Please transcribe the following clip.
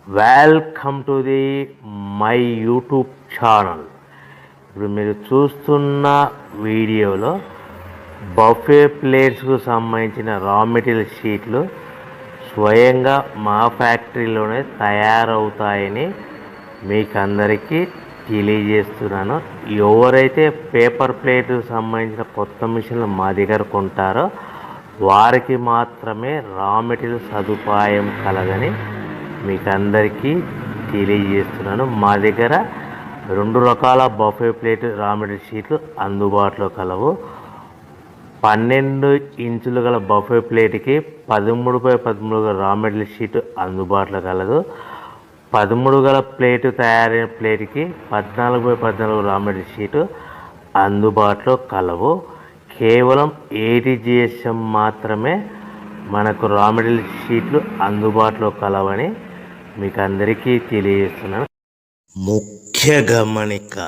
Welcome to the my YouTube channel. ఇప్పుడు మీరు చూస్తున్న వీడియోలో బఫే ప్లేట్స్కు సంబంధించిన రా మెటీరియల్ షీట్లు స్వయంగా మా ఫ్యాక్టరీలోనే తయారవుతాయని మీకు అందరికీ తెలియజేస్తున్నాను. ఎవరైతే పేపర్ ప్లేట్కు సంబంధించిన కొత్త మిషన్లు మా దగ్గర కొంటారో వారికి మాత్రమే రా మెటీరియల్ సదుపాయం కలదని మీకు అందరికీ తెలియజేస్తున్నాను. మా దగ్గర 2 రకాల బఫే ప్లేట్ రా మెటీరియల్ షీట్లు అందుబాటులో కలవు. 12 ఇంచులు గల బఫే ప్లేట్కి 13x13 గల రా మెటీరియల్ షీట్ అందుబాటులో కలదు. 13 గల ప్లేటు తయారైన ప్లేట్కి 14x14 రా మెటీరియల్ షీటు అందుబాటులో కలవు. కేవలం ATGSM మాత్రమే మనకు రా మెటీరియల్ షీట్లు అందుబాటులో కలవని మీకు అందరికీ తెలియజేస్తున్నాను. ముఖ్య గమనిక,